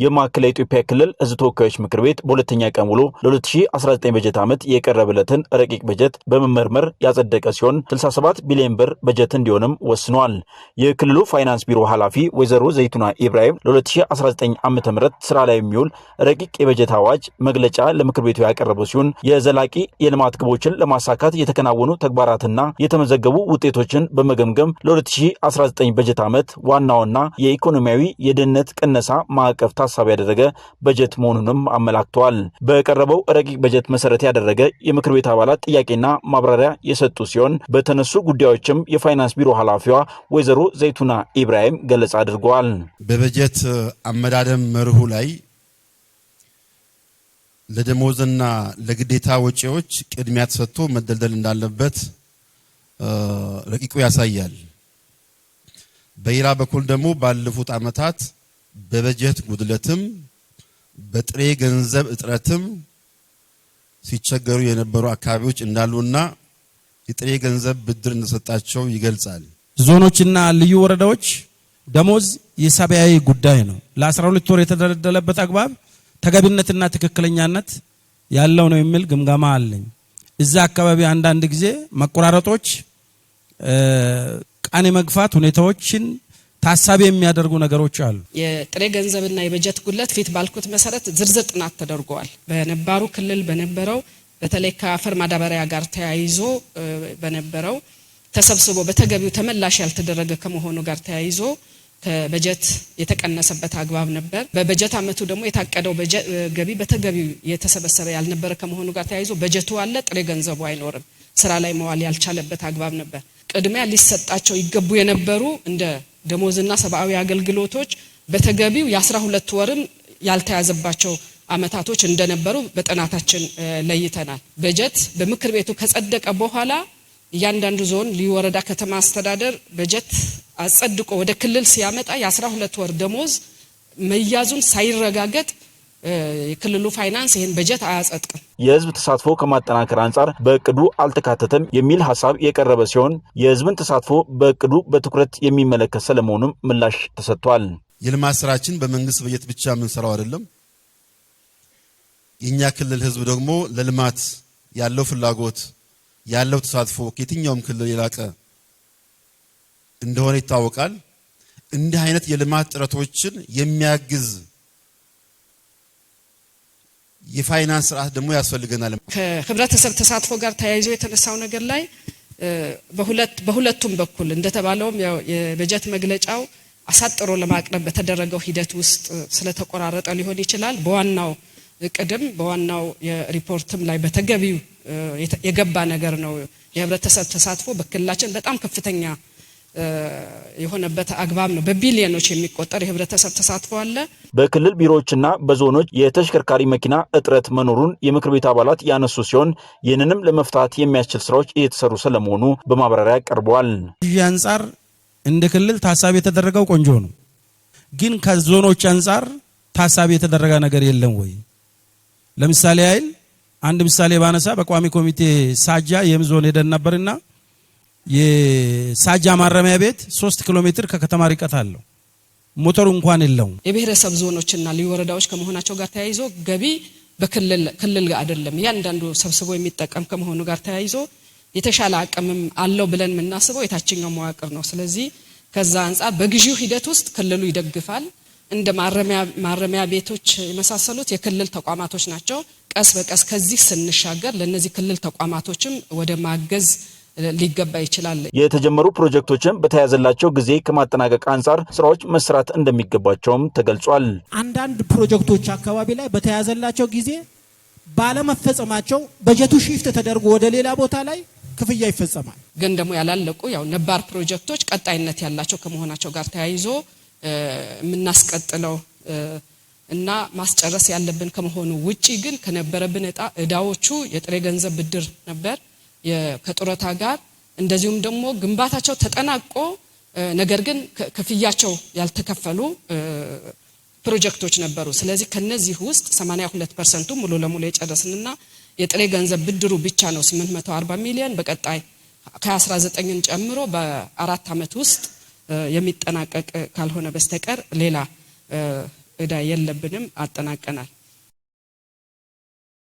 የማዕከላዊ ኢትዮጵያ ክልል ሕዝብ ተወካዮች ምክር ቤት በሁለተኛ ቀን ውሎ ለ2019 በጀት ዓመት የቀረበለትን ረቂቅ በጀት በመመርመር ያጸደቀ ሲሆን 67 ቢሊዮን ብር በጀት እንዲሆንም ወስኗል። የክልሉ ፋይናንስ ቢሮ ኃላፊ ወይዘሮ ዘይቱና ኢብራሂም ለ2019 ዓ.ም ስራ ላይ የሚውል ረቂቅ የበጀት አዋጅ መግለጫ ለምክር ቤቱ ያቀረቡ ሲሆን የዘላቂ የልማት ግቦችን ለማሳካት የተከናወኑ ተግባራትና የተመዘገቡ ውጤቶችን በመገምገም ለ2019 በጀት ዓመት ዋናውና የኢኮኖሚያዊ የድህነት ቅነሳ ማዕቀፍ ታሳቢ ያደረገ በጀት መሆኑንም አመላክተዋል። በቀረበው ረቂቅ በጀት መሰረት ያደረገ የምክር ቤት አባላት ጥያቄና ማብራሪያ የሰጡ ሲሆን በተነሱ ጉዳዮችም የፋይናንስ ቢሮ ኃላፊዋ ወይዘሮ ዘይቱና ኢብራሂም ገለጻ አድርገዋል። በበጀት አመዳደም መርሁ ላይ ለደሞዝና ለግዴታ ወጪዎች ቅድሚያ ተሰጥቶ መደልደል እንዳለበት ረቂቁ ያሳያል። በሌላ በኩል ደግሞ ባለፉት ዓመታት በበጀት ጉድለትም በጥሬ ገንዘብ እጥረትም ሲቸገሩ የነበሩ አካባቢዎች እንዳሉና የጥሬ ገንዘብ ብድር እንደሰጣቸው ይገልጻል። ዞኖችና ልዩ ወረዳዎች ደሞዝ የሰብአዊ ጉዳይ ነው። ለ12 ወር የተደለደለበት አግባብ ተገቢነትና ትክክለኛነት ያለው ነው የሚል ግምገማ አለኝ። እዛ አካባቢ አንዳንድ ጊዜ መቆራረጦች ቃኔ መግፋት ሁኔታዎችን ታሳቢ የሚያደርጉ ነገሮች አሉ። የጥሬ ገንዘብና የበጀት ጉድለት ፊት ባልኩት መሰረት ዝርዝር ጥናት ተደርጓል። በነባሩ ክልል በነበረው በተለይ ከአፈር ማዳበሪያ ጋር ተያይዞ በነበረው ተሰብስቦ በተገቢው ተመላሽ ያልተደረገ ከመሆኑ ጋር ተያይዞ ከበጀት የተቀነሰበት አግባብ ነበር። በበጀት ዓመቱ ደግሞ የታቀደው ገቢ በተገቢው የተሰበሰበ ያልነበረ ከመሆኑ ጋር ተያይዞ በጀቱ አለ፣ ጥሬ ገንዘቡ አይኖርም፣ ስራ ላይ መዋል ያልቻለበት አግባብ ነበር። ቅድሚያ ሊሰጣቸው ይገቡ የነበሩ እንደ ደሞዝና ሰብአዊ አገልግሎቶች በተገቢው የ12 ወርም ያልተያዘባቸው አመታቶች እንደነበሩ በጥናታችን ለይተናል። በጀት በምክር ቤቱ ከጸደቀ በኋላ እያንዳንዱ ዞን ልዩ ወረዳ ከተማ አስተዳደር በጀት አጸድቆ ወደ ክልል ሲያመጣ የ12 ወር ደሞዝ መያዙን ሳይረጋገጥ የክልሉ ፋይናንስ ይሄን በጀት አያጸድቅም። የህዝብ ተሳትፎ ከማጠናከር አንጻር በእቅዱ አልተካተተም የሚል ሐሳብ የቀረበ ሲሆን የህዝብን ተሳትፎ በእቅዱ በትኩረት የሚመለከት ስለመሆኑም ምላሽ ተሰጥቷል። የልማት ስራችን በመንግስት በጀት ብቻ የምንሰራው አይደለም። የኛ ክልል ህዝብ ደግሞ ለልማት ያለው ፍላጎት ያለው ተሳትፎ ከየትኛውም ክልል የላቀ እንደሆነ ይታወቃል። እንዲህ አይነት የልማት ጥረቶችን የሚያግዝ የፋይናንስ ስርዓት ደግሞ ያስፈልገናል። ከህብረተሰብ ተሳትፎ ጋር ተያይዞ የተነሳው ነገር ላይ በሁለቱም በኩል እንደተባለውም የበጀት መግለጫው አሳጥሮ ለማቅረብ በተደረገው ሂደት ውስጥ ስለተቆራረጠ ሊሆን ይችላል። በዋናው ቅድም በዋናው የሪፖርትም ላይ በተገቢው የገባ ነገር ነው። የህብረተሰብ ተሳትፎ በክልላችን በጣም ከፍተኛ የሆነበት አግባብ ነው። በቢሊዮኖች የሚቆጠር የህብረተሰብ ተሳትፎ አለ። በክልል ቢሮዎችና በዞኖች የተሽከርካሪ መኪና እጥረት መኖሩን የምክር ቤት አባላት ያነሱ ሲሆን ይህንንም ለመፍታት የሚያስችል ስራዎች እየተሰሩ ስለመሆኑ በማብራሪያ ቀርበዋል። ይህ አንጻር እንደ ክልል ታሳቢ የተደረገው ቆንጆ ነው፣ ግን ከዞኖች አንጻር ታሳቢ የተደረገ ነገር የለም ወይ? ለምሳሌ አይል አንድ ምሳሌ ባነሳ በቋሚ ኮሚቴ ሳጃ የምዞን ሄደን ነበርና የሳጃ ማረሚያ ቤት 3 ኪሎ ሜትር ከከተማ ርቀት አለው። ሞተሩ እንኳን የለውም። የብሔረሰብ ዞኖችና ልዩ ወረዳዎች ከመሆናቸው ጋር ተያይዞ ገቢ በክልል አይደለም ያንዳንዱ ሰብስቦ የሚጠቀም ከመሆኑ ጋር ተያይዞ የተሻለ አቅምም አለው ብለን የምናስበው የታችኛው መዋቅር ነው። ስለዚህ ከዛ አንጻር በግዢው ሂደት ውስጥ ክልሉ ይደግፋል። እንደ ማረሚያ ቤቶች የመሳሰሉት የክልል ተቋማቶች ናቸው። ቀስ በቀስ ከዚህ ስንሻገር ለነዚህ ክልል ተቋማቶችም ወደ ማገዝ ሊገባ ይችላል። የተጀመሩ ፕሮጀክቶችን በተያዘላቸው ጊዜ ከማጠናቀቅ አንጻር ስራዎች መስራት እንደሚገባቸውም ተገልጿል። አንዳንድ ፕሮጀክቶች አካባቢ ላይ በተያዘላቸው ጊዜ ባለመፈጸማቸው በጀቱ ሺፍት ተደርጎ ወደ ሌላ ቦታ ላይ ክፍያ ይፈጸማል። ግን ደግሞ ያላለቁ ነባር ፕሮጀክቶች ቀጣይነት ያላቸው ከመሆናቸው ጋር ተያይዞ የምናስቀጥለው እና ማስጨረስ ያለብን ከመሆኑ ውጪ ግን ከነበረብን እዳዎቹ የጥሬ ገንዘብ ብድር ነበር ከጡረታ ጋር እንደዚሁም ደግሞ ግንባታቸው ተጠናቆ ነገር ግን ክፍያቸው ያልተከፈሉ ፕሮጀክቶች ነበሩ። ስለዚህ ከነዚህ ውስጥ 82% ሙሉ ለሙሉ የጨረስንና የጥሬ ገንዘብ ብድሩ ብቻ ነው 840 ሚሊዮን በቀጣይ ከ19ን ጨምሮ በ4 አመት ውስጥ የሚጠናቀቅ ካልሆነ በስተቀር ሌላ እዳ የለብንም አጠናቀናል።